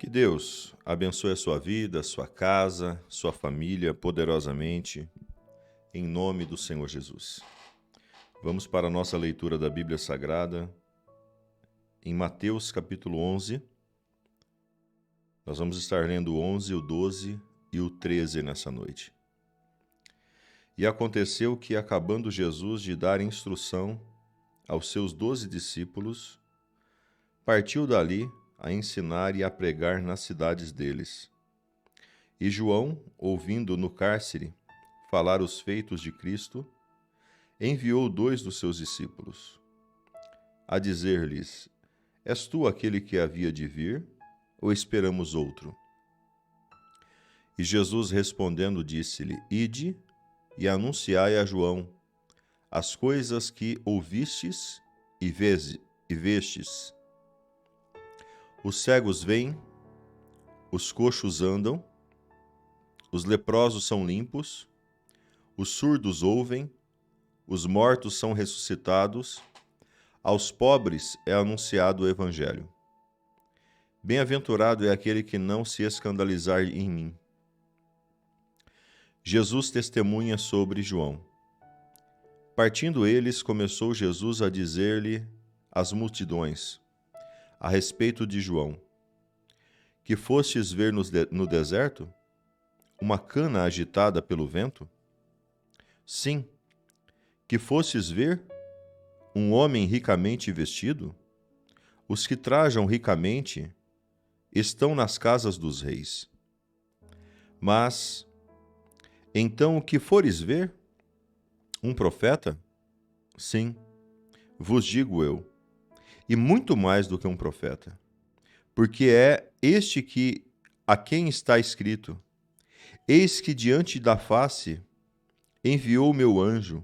Que Deus abençoe a sua vida, sua casa, sua família poderosamente, em nome do Senhor Jesus. Vamos para a nossa leitura da Bíblia Sagrada, em Mateus capítulo 11. Nós vamos estar lendo o 11, o 12 e o 13 nessa noite. E aconteceu que, acabando Jesus de dar instrução aos seus 12 discípulos, partiu dali a ensinar e a pregar nas cidades deles. E João, ouvindo no cárcere falar os feitos de Cristo, enviou 2 dos seus discípulos, a dizer-lhes: És tu aquele que havia de vir, ou esperamos outro? E Jesus respondendo disse-lhe: Ide e anunciai a João as coisas que ouvistes e vestes. Os cegos veem, os coxos andam, os leprosos são limpos, os surdos ouvem, os mortos são ressuscitados, aos pobres é anunciado o Evangelho. Bem-aventurado é aquele que não se escandalizar em mim. Jesus testemunha sobre João. Partindo eles, começou Jesus a dizer-lhe às multidões, a respeito de João: Que fostes ver no deserto? Uma cana agitada pelo vento? Sim. Que fostes ver? Um homem ricamente vestido? Os que trajam ricamente estão nas casas dos reis. Mas, então, o que fores ver? Um profeta? Sim, vos digo eu, e muito mais do que um profeta, porque é este a quem está escrito: Eis que diante da face enviou o meu anjo,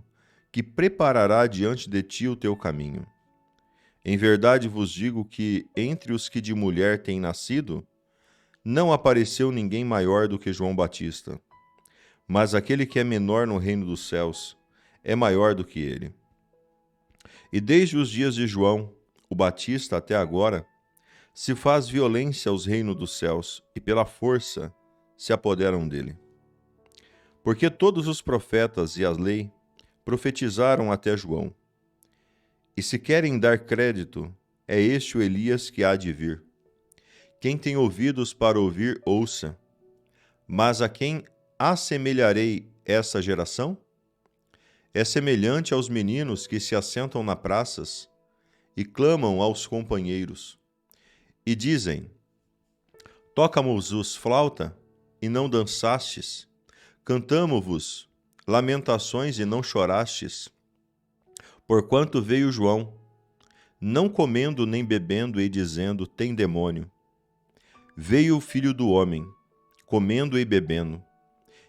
que preparará diante de ti o teu caminho. Em verdade vos digo que entre os que de mulher têm nascido, não apareceu ninguém maior do que João Batista, mas aquele que é menor no reino dos céus é maior do que ele. E desde os dias de João, o Batista até agora, se faz violência aos reinos dos céus, e pela força se apoderam dele. Porque todos os profetas e a lei profetizaram até João. E se querem dar crédito, é este o Elias que há de vir. Quem tem ouvidos para ouvir, ouça. Mas a quem assemelharei essa geração? É semelhante aos meninos que se assentam nas praças e clamam aos companheiros, e dizem: Toca-nos-vos flauta, e não dançastes, cantamo-vos lamentações e não chorastes. Porquanto veio João, não comendo nem bebendo e dizendo: Tem demônio. Veio o Filho do Homem, comendo e bebendo,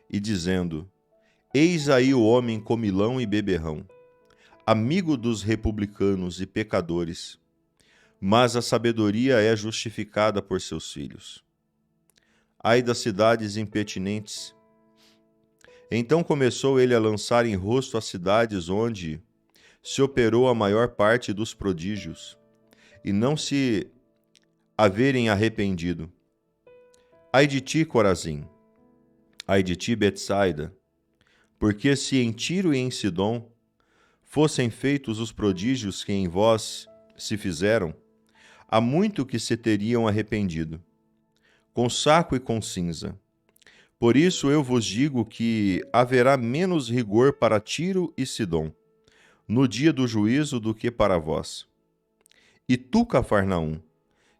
e dizendo: Eis aí o homem comilão e beberrão, amigo dos republicanos e pecadores, mas a sabedoria é justificada por seus filhos. Ai das cidades impertinentes! Então começou ele a lançar em rosto as cidades onde se operou a maior parte dos prodígios, e não se haverem arrependido. Ai de ti, Corazim! Ai de ti, Betsaida! Porque se em Tiro e em Sidom fossem feitos os prodígios que em vós se fizeram, há muito que se teriam arrependido, com saco e com cinza. Por isso eu vos digo que haverá menos rigor para Tiro e Sidom no dia do juízo do que para vós. E tu, Cafarnaum,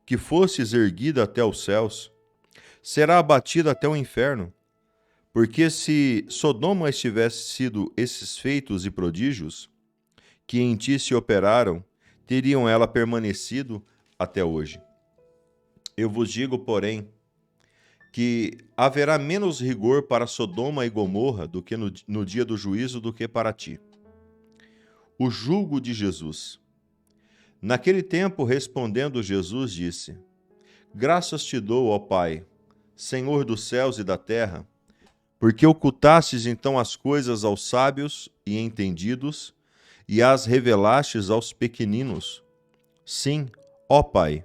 que fostes erguida até os céus, será abatida até o inferno. Porque se Sodoma tivesse sido esses feitos e prodígios que em ti se operaram, teriam ela permanecido até hoje. Eu vos digo, porém, que haverá menos rigor para Sodoma e Gomorra do que no dia do juízo do que para ti. O jugo de Jesus. Naquele tempo, respondendo Jesus, disse: Graças te dou, ó Pai, Senhor dos céus e da terra, porque ocultastes então as coisas aos sábios e entendidos, e as revelastes aos pequeninos. Sim, ó Pai,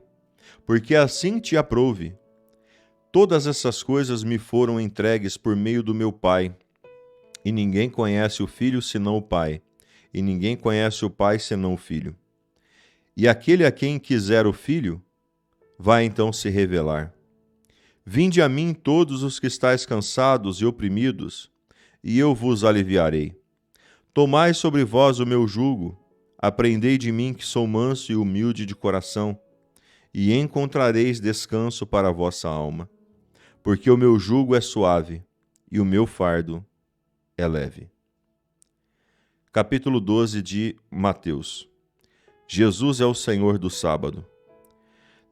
porque assim te aprouve. Todas essas coisas me foram entregues por meio do meu Pai, e ninguém conhece o Filho senão o Pai, e ninguém conhece o Pai senão o Filho. E aquele a quem quiser o Filho, vai então se revelar. Vinde a mim todos os que estáis cansados e oprimidos, e eu vos aliviarei. Tomai sobre vós o meu jugo, aprendei de mim que sou manso e humilde de coração, e encontrareis descanso para a vossa alma. Porque o meu jugo é suave e o meu fardo é leve. Capítulo 12 de Mateus. Jesus é o Senhor do sábado.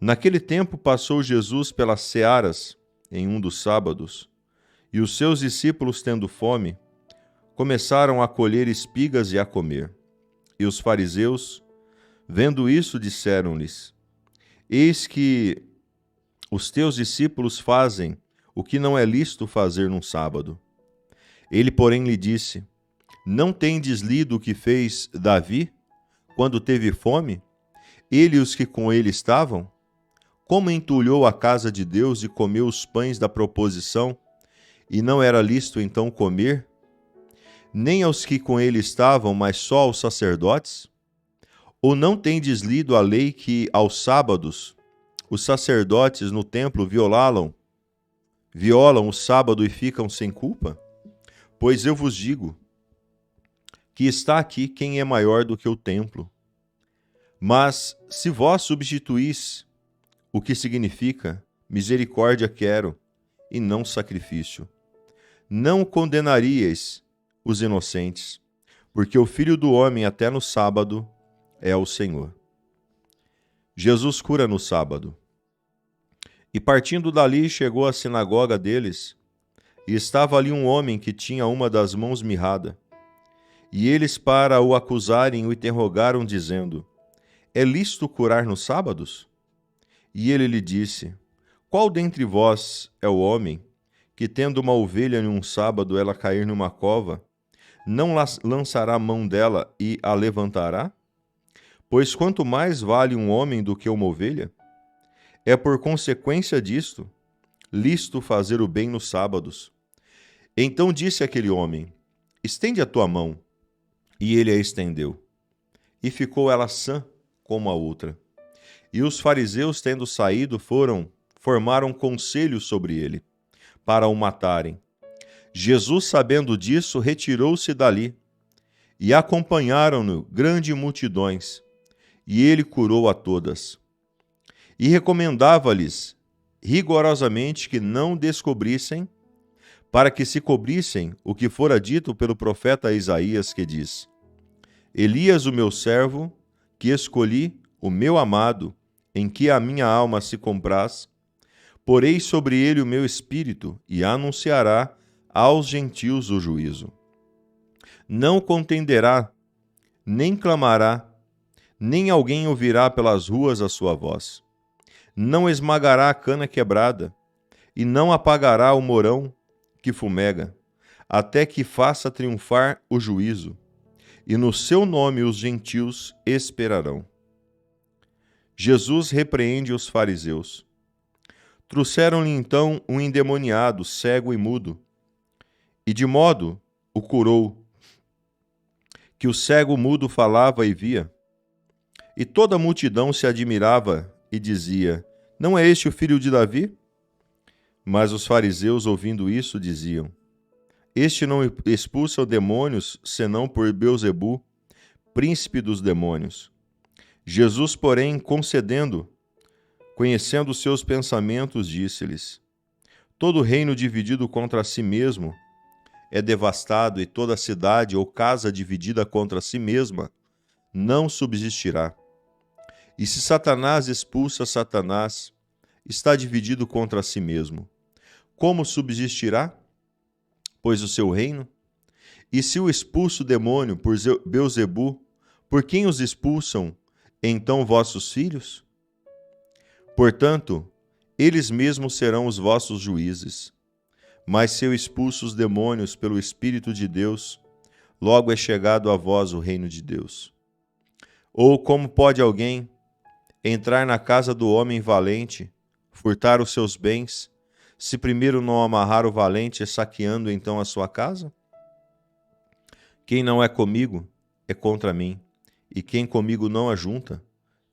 Naquele tempo passou Jesus pelas searas em um dos sábados, e os seus discípulos, tendo fome, começaram a colher espigas e a comer. E os fariseus, vendo isso, disseram-lhes: Eis que os teus discípulos fazem o que não é lícito fazer num sábado. Ele, porém, lhe disse: Não tendes lido o que fez Davi, quando teve fome, ele e os que com ele estavam? Como entulhou a casa de Deus e comeu os pães da proposição, e não era lícito então comer? Nem aos que com ele estavam, mas só aos sacerdotes? Ou não tendes lido a lei que, aos sábados, os sacerdotes no templo violam o sábado e ficam sem culpa? Pois eu vos digo que está aqui quem é maior do que o templo. Mas se vós substituís o que significa misericórdia quero e não sacrifício, não condenaríeis os inocentes, porque o Filho do Homem até no sábado é o Senhor. Jesus cura no sábado. E partindo dali chegou à sinagoga deles, e estava ali um homem que tinha uma das mãos mirrada. E eles, para o acusarem, o interrogaram, dizendo: É lícito curar nos sábados? E ele lhe disse: Qual dentre vós é o homem que, tendo uma ovelha em um sábado, ela cair numa cova, não lançará a mão dela e a levantará? Pois quanto mais vale um homem do que uma ovelha? É por consequência disto lícito fazer o bem nos sábados. Então disse aquele homem: Estende a tua mão. E ele a estendeu. E ficou ela sã como a outra. E os fariseus, tendo saído, formaram conselho sobre ele, para o matarem. Jesus, sabendo disso, retirou-se dali, e acompanharam-no grandes multidões, e ele curou a todas. E recomendava-lhes rigorosamente que não descobrissem, para que se cobrissem o que fora dito pelo profeta Isaías, que diz: Elias, o meu servo, que escolhi, o meu amado, em que a minha alma se compraz, porei sobre ele o meu espírito e anunciará aos gentios o juízo. Não contenderá, nem clamará, nem alguém ouvirá pelas ruas a sua voz. Não esmagará a cana quebrada, e não apagará o morão que fumega, até que faça triunfar o juízo, e no seu nome os gentios esperarão. Jesus repreende os fariseus. Trouxeram-lhe então um endemoniado, cego e mudo, e de modo o curou, que o cego mudo falava e via. E toda a multidão se admirava e dizia: Não é este o filho de Davi? Mas os fariseus, ouvindo isso, diziam: Este não expulsa demônios, senão por Beelzebu, príncipe dos demônios. Jesus, porém, conhecendo os seus pensamentos, disse-lhes: Todo reino dividido contra si mesmo é devastado, e toda cidade ou casa dividida contra si mesma não subsistirá. E se Satanás expulsa Satanás, está dividido contra si mesmo. Como subsistirá, pois, o seu reino? E se o expulso demônio por Beelzebu, por quem os expulsam, então vossos filhos? Portanto, eles mesmos serão os vossos juízes. Mas se eu expulso os demônios pelo Espírito de Deus, logo é chegado a vós o reino de Deus. Ou como pode alguém entrar na casa do homem valente, furtar os seus bens, se primeiro não amarrar o valente, saqueando então a sua casa? Quem não é comigo é contra mim, e quem comigo não ajunta,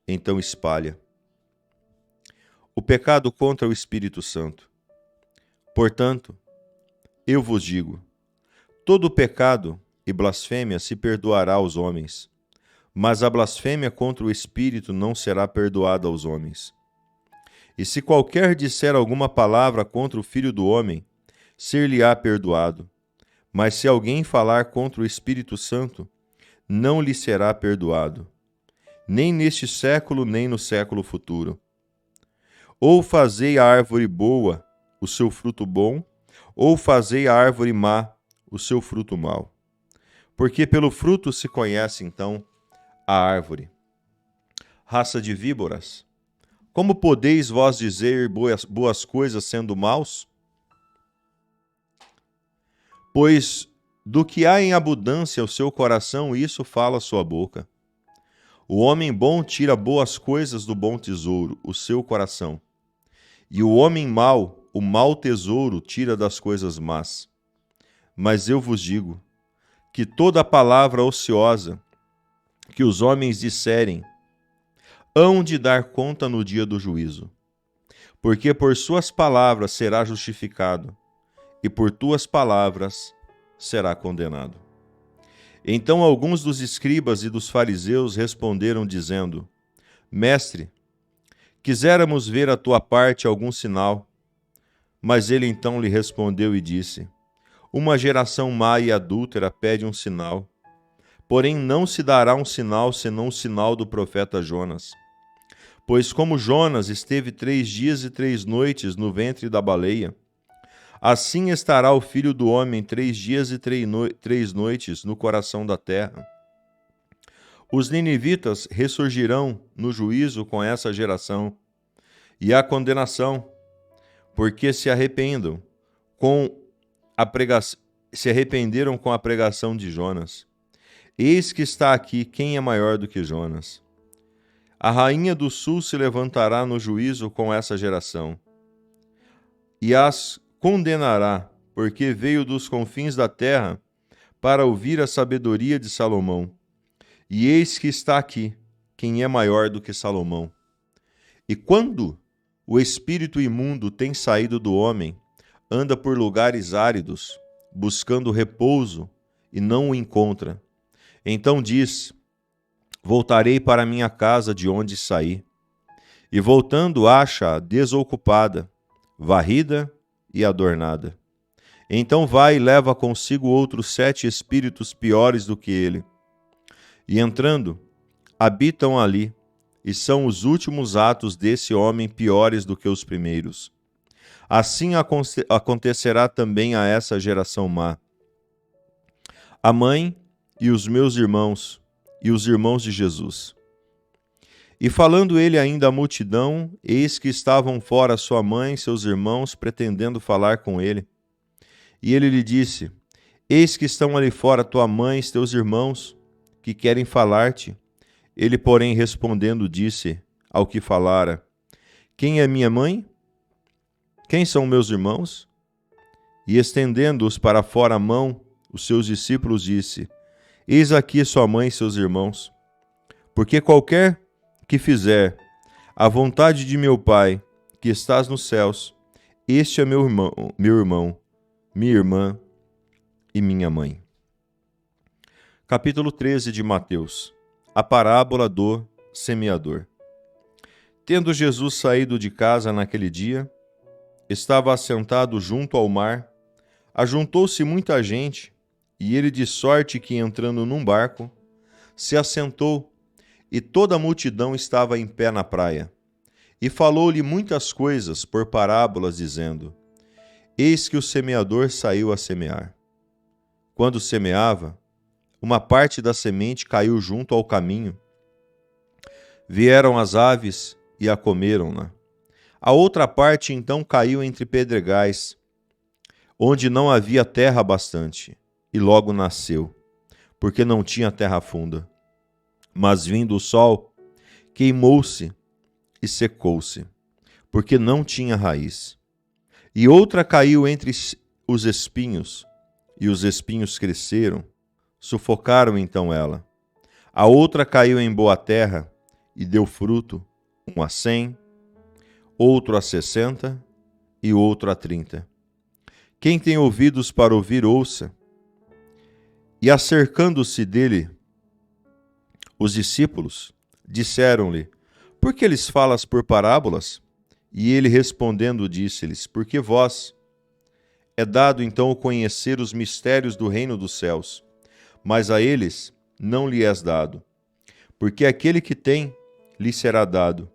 então espalha. O pecado contra o Espírito Santo. Portanto, eu vos digo, todo pecado e blasfêmia se perdoará aos homens, mas a blasfêmia contra o Espírito não será perdoada aos homens. E se qualquer disser alguma palavra contra o Filho do Homem, ser-lhe-á perdoado. Mas se alguém falar contra o Espírito Santo, não lhe será perdoado, nem neste século, nem no século futuro. Ou fazei a árvore boa o seu fruto bom, ou fazei a árvore má o seu fruto mau. Porque pelo fruto se conhece, então, a árvore. Raça de víboras, como podeis vós dizer boas coisas sendo maus? Pois do que há em abundância o seu coração, isso fala a sua boca. O homem bom tira boas coisas do bom tesouro, o seu coração. E o homem mau, o mau tesouro, tira das coisas más. Mas eu vos digo que toda palavra ociosa que os homens disserem, hão de dar conta no dia do juízo. Porque por suas palavras será justificado, e por tuas palavras será condenado. Então alguns dos escribas e dos fariseus responderam, dizendo: Mestre, quiséramos ver a tua parte algum sinal. Mas ele então lhe respondeu e disse: Uma geração má e adúltera pede um sinal. Porém não se dará um sinal senão o sinal do profeta Jonas. Pois como Jonas esteve 3 dias e 3 noites no ventre da baleia, assim estará o Filho do Homem 3 dias e 3 noites no coração da terra. Os ninivitas ressurgirão no juízo com essa geração, e a condenação, porque se arrependeram com a pregação de Jonas. Eis que está aqui quem é maior do que Jonas. A rainha do sul se levantará no juízo com essa geração, e as condenará, porque veio dos confins da terra para ouvir a sabedoria de Salomão. E eis que está aqui quem é maior do que Salomão. E quando o espírito imundo tem saído do homem, anda por lugares áridos, buscando repouso, e não o encontra. Então diz: Voltarei para minha casa de onde saí. E voltando, acha-a desocupada, varrida e adornada. Então vai e leva consigo outros 7 espíritos piores do que ele. E entrando, habitam ali, e são os últimos atos desse homem piores do que os primeiros. Assim acontecerá também a essa geração má. A mãe e os meus irmãos, e os irmãos de Jesus. E falando ele ainda à multidão, eis que estavam fora sua mãe e seus irmãos, pretendendo falar com ele. E ele lhe disse: Eis que estão ali fora tua mãe e teus irmãos, que querem falar-te. Ele, porém, respondendo, disse ao que falara: Quem é minha mãe? Quem são meus irmãos? E estendendo-os para fora a mão, os seus discípulos disse: Eis aqui sua mãe e seus irmãos. Porque qualquer que fizer a vontade de meu Pai, que estás nos céus, este é meu irmão, minha irmã e minha mãe. Capítulo 13 de Mateus. A parábola do semeador. Tendo Jesus saído de casa naquele dia, estava assentado junto ao mar, ajuntou-se muita gente, e ele de sorte que, entrando num barco, se assentou, e toda a multidão estava em pé na praia. E falou-lhe muitas coisas por parábolas, dizendo: Eis que o semeador saiu a semear. Quando semeava, uma parte da semente caiu junto ao caminho. Vieram as aves e a comeram-na. A outra parte então caiu entre pedregais, onde não havia terra bastante, e logo nasceu, porque não tinha terra funda. Mas vindo o sol, queimou-se e secou-se, porque não tinha raiz. E outra caiu entre os espinhos, e os espinhos cresceram, sufocaram então ela. A outra caiu em boa terra, e deu fruto, um a 100, outro a 60 e outro a 30. Quem tem ouvidos para ouvir, ouça. E acercando-se dele, os discípulos disseram-lhe: por que lhes falas por parábolas? E ele respondendo disse-lhes: porque vós é dado então conhecer os mistérios do reino dos céus, mas a eles não lhe és dado. Porque aquele que tem, lhe será dado,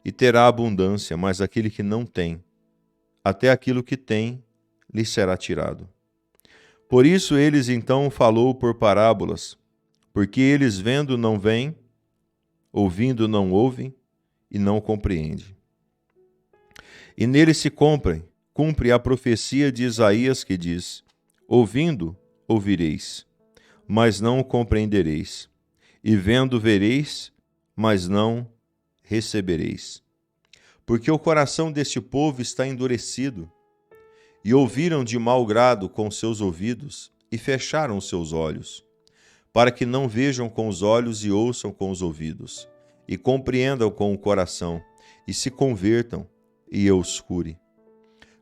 e terá abundância, mas aquele que não tem, até aquilo que tem, lhe será tirado. Por isso eles então falou por parábolas, porque eles vendo não veem, ouvindo não ouvem, e não compreendem. E nele se cumpre a profecia de Isaías que diz: ouvindo, ouvireis, mas não compreendereis, e vendo, vereis, mas não recebereis. Porque o coração deste povo está endurecido, e ouviram de mau grado com seus ouvidos, e fecharam seus olhos, para que não vejam com os olhos e ouçam com os ouvidos, e compreendam com o coração, e se convertam, e eu os cure.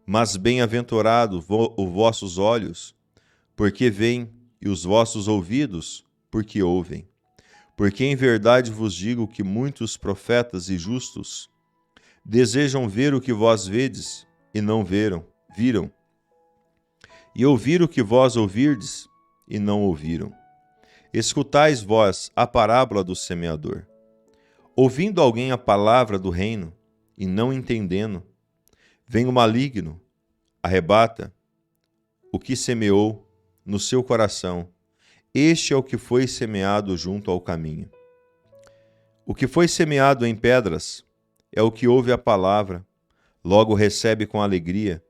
Mas bem-aventurados os vossos olhos, porque veem, e os vossos ouvidos, porque ouvem. Porque em verdade vos digo que muitos profetas e justos desejam ver o que vós vedes, e não viram, e ouvir o que vós ouvirdes, e não ouviram. Escutais vós a parábola do semeador. Ouvindo alguém a palavra do reino, e não entendendo, vem o maligno, arrebata o que semeou no seu coração. Este é o que foi semeado junto ao caminho. O que foi semeado em pedras é o que ouve a palavra, logo recebe com alegria,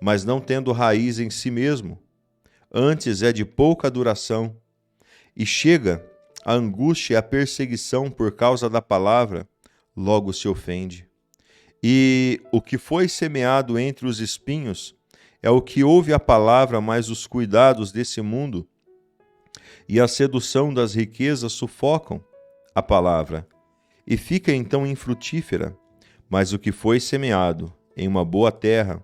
mas não tendo raiz em si mesmo, antes é de pouca duração, e chega a angústia e a perseguição por causa da palavra, logo se ofende. E o que foi semeado entre os espinhos é o que ouve a palavra, mas os cuidados desse mundo e a sedução das riquezas sufocam a palavra, e fica então infrutífera. Mas o que foi semeado em uma boa terra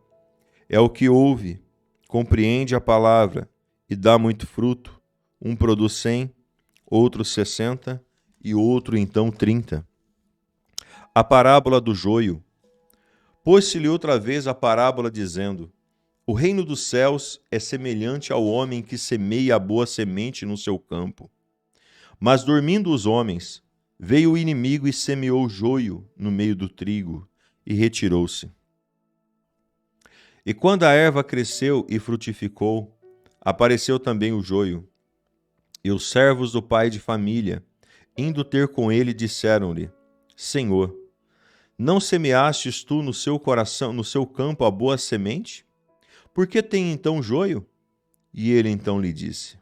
é o que ouve, compreende a palavra e dá muito fruto. Um produz 100, outro 60 e outro então 30. A parábola do joio. Pôs-se-lhe outra vez a parábola dizendo: o reino dos céus é semelhante ao homem que semeia a boa semente no seu campo. Mas dormindo os homens, veio o inimigo e semeou joio no meio do trigo e retirou-se. E quando a erva cresceu e frutificou, apareceu também o joio. E os servos do pai de família, indo ter com ele, disseram-lhe: Senhor, não semeastes tu no seu coração, no seu campo, a boa semente? Por que tem então joio? E ele então lhe disse: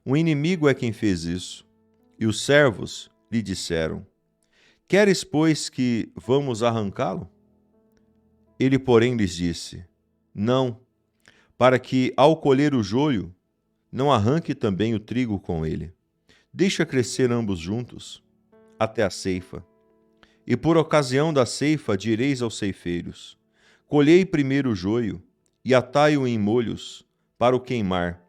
o inimigo é quem fez isso. E os servos lhe disseram: queres, pois, que vamos arrancá-lo? Ele, porém, lhes disse: não, para que, ao colher o joio, não arranque também o trigo com ele. Deixa crescer ambos juntos, até a ceifa. E por ocasião da ceifa direis aos ceifeiros: colhei primeiro o joio, e atai-o em molhos, para o queimar,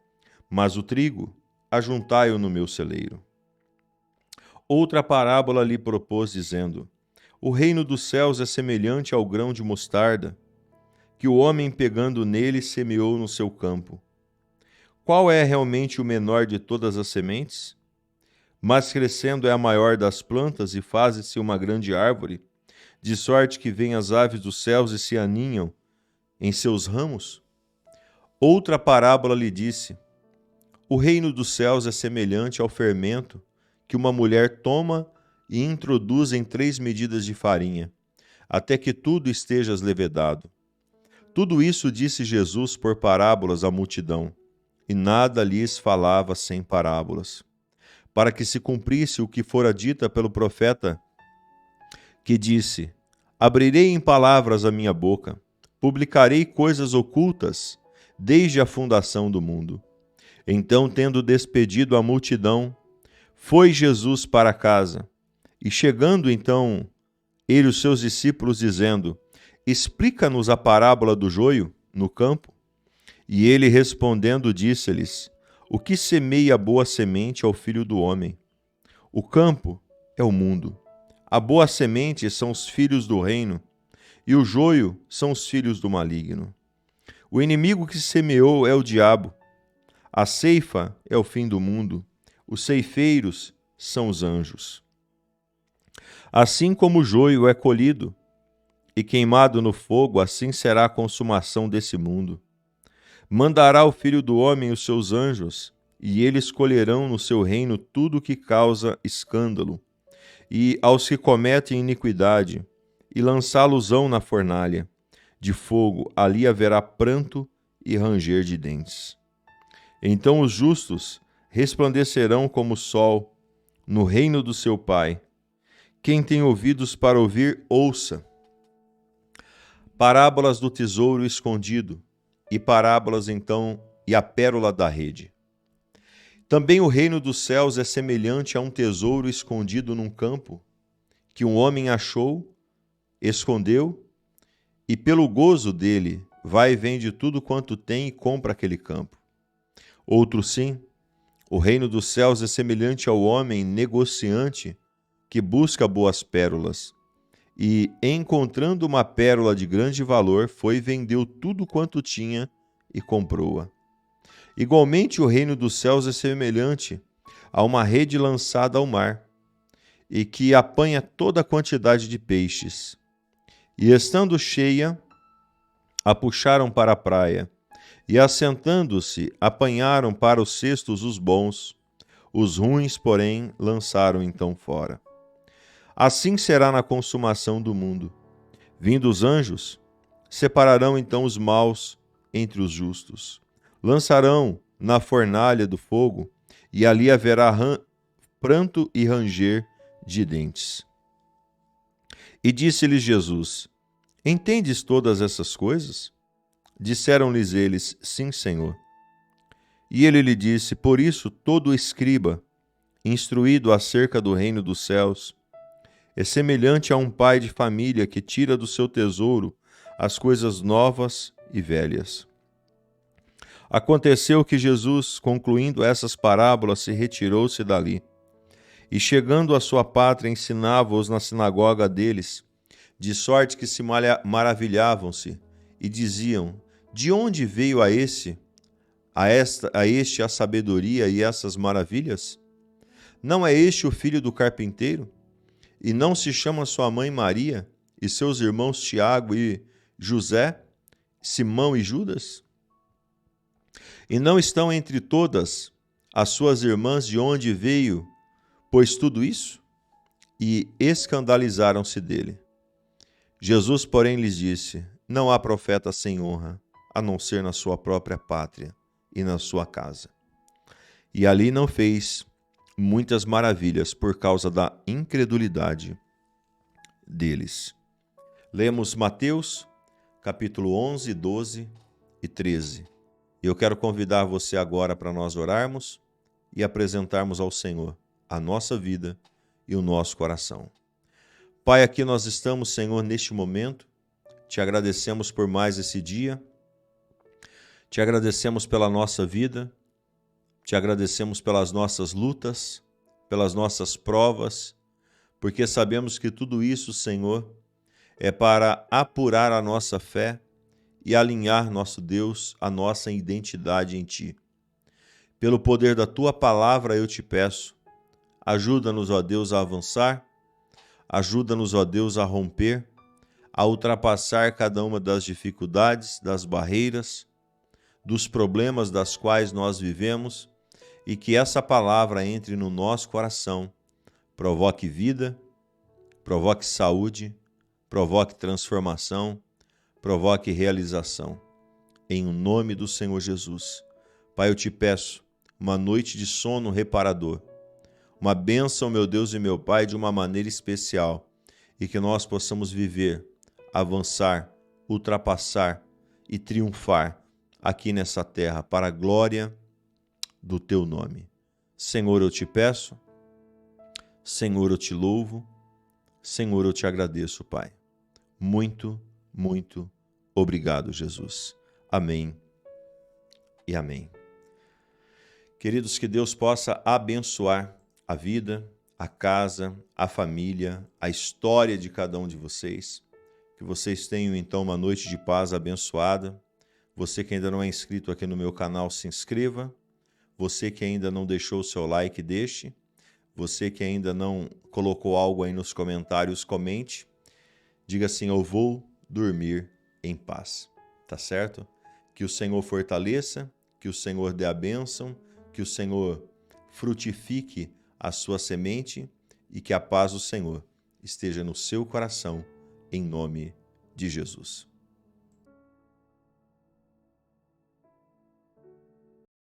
mas o trigo ajuntai-o no meu celeiro. Outra parábola lhe propôs, dizendo: o reino dos céus é semelhante ao grão de mostarda, que o homem, pegando nele, semeou no seu campo. Qual é realmente o menor de todas as sementes? Mas crescendo é a maior das plantas e faze-se uma grande árvore, de sorte que vêm as aves dos céus e se aninham em seus ramos? Outra parábola lhe disse: o reino dos céus é semelhante ao fermento que uma mulher toma e introduz em 3 medidas de farinha, até que tudo esteja levedado. Tudo isso disse Jesus por parábolas à multidão, e nada lhes falava sem parábolas, para que se cumprisse o que fora dito pelo profeta, que disse: abrirei em palavras a minha boca, publicarei coisas ocultas desde a fundação do mundo. Então, tendo despedido a multidão, foi Jesus para casa. E chegando então ele e os seus discípulos, dizendo: Explica-nos a parábola do joio no campo. E ele respondendo disse-lhes: O que semeia a boa semente é o Filho do homem. O campo é o mundo. A boa semente são os filhos do reino, e o joio são os filhos do maligno. O inimigo que semeou é o diabo. A ceifa é o fim do mundo. Os ceifeiros são os anjos. Assim como o joio é colhido e queimado no fogo, assim será a consumação desse mundo. Mandará o Filho do homem os seus anjos, e eles colherão no seu reino tudo o que causa escândalo, e aos que cometem iniquidade, e lançá-los-ão na fornalha de fogo, ali haverá pranto e ranger de dentes. Então os justos resplandecerão como o sol no reino do seu Pai. Quem tem ouvidos para ouvir, ouça. Parábolas do tesouro escondido, e parábolas então, e a pérola da rede. Também o reino dos céus é semelhante a um tesouro escondido num campo, que um homem achou, escondeu, e pelo gozo dele vai e vende tudo quanto tem e compra aquele campo. Outro sim, o reino dos céus é semelhante ao homem negociante que busca boas pérolas, e, encontrando uma pérola de grande valor, foi e vendeu tudo quanto tinha e comprou-a. Igualmente, o reino dos céus é semelhante a uma rede lançada ao mar, e que apanha toda a quantidade de peixes. E, estando cheia, a puxaram para a praia, e, assentando-se, apanharam para os cestos os bons, os ruins, porém, lançaram então fora. Assim será na consumação do mundo. Vindo os anjos, separarão então os maus entre os justos. Lançarão na fornalha do fogo, e ali haverá pranto e ranger de dentes. E disse-lhes Jesus: Entendes todas essas coisas? Disseram-lhes eles: Sim, Senhor. E ele lhe disse: Por isso todo escriba, instruído acerca do reino dos céus, é semelhante a um pai de família que tira do seu tesouro as coisas novas e velhas. Aconteceu que Jesus, concluindo essas parábolas, se retirou-se dali. E chegando à sua pátria, ensinava-os na sinagoga deles, de sorte que se maravilhavam-se e diziam: De onde veio a este a sabedoria e essas maravilhas? Não é este o filho do carpinteiro? E não se chama sua mãe Maria, e seus irmãos Tiago e José, Simão e Judas? E não estão entre todas as suas irmãs de onde veio, pois tudo isso? E escandalizaram-se dele. Jesus, porém, lhes disse: Não há profeta sem honra, a não ser na sua própria pátria e na sua casa. E ali não fez muitas maravilhas por causa da incredulidade deles. Lemos Mateus, capítulo 11, 12 e 13. E eu quero convidar você agora para nós orarmos e apresentarmos ao Senhor a nossa vida e o nosso coração. Pai, aqui nós estamos, Senhor, neste momento. Te agradecemos por mais esse dia. Te agradecemos pela nossa vida. Te agradecemos pelas nossas lutas, pelas nossas provas, porque sabemos que tudo isso, Senhor, é para apurar a nossa fé e alinhar, nosso Deus, a nossa identidade em Ti. Pelo poder da Tua palavra eu te peço, ajuda-nos, ó Deus, a avançar, ajuda-nos, ó Deus, a romper, a ultrapassar cada uma das dificuldades, das barreiras, dos problemas das quais nós vivemos, e que essa palavra entre no nosso coração, provoque vida, provoque saúde, provoque transformação, provoque realização. Em o nome do Senhor Jesus. Pai, eu te peço uma noite de sono reparador, uma bênção, meu Deus e meu Pai, de uma maneira especial, e que nós possamos viver, avançar, ultrapassar e triunfar aqui nessa terra para a glória do teu nome. Senhor, eu te peço, Senhor, eu te louvo, Senhor, eu te agradeço, Pai. Muito, muito obrigado, Jesus. Amém e amém. Queridos, que Deus possa abençoar a vida, a casa, a família, a história de cada um de vocês. Que vocês tenham, então, uma noite de paz abençoada. Você que ainda não é inscrito aqui no meu canal, se inscreva. Você que ainda não deixou o seu like, deixe. Você que ainda não colocou algo aí nos comentários, comente. Diga assim: eu vou dormir em paz. Tá certo? Que o Senhor fortaleça, que o Senhor dê a bênção, que o Senhor frutifique a sua semente e que a paz do Senhor esteja no seu coração, em nome de Jesus.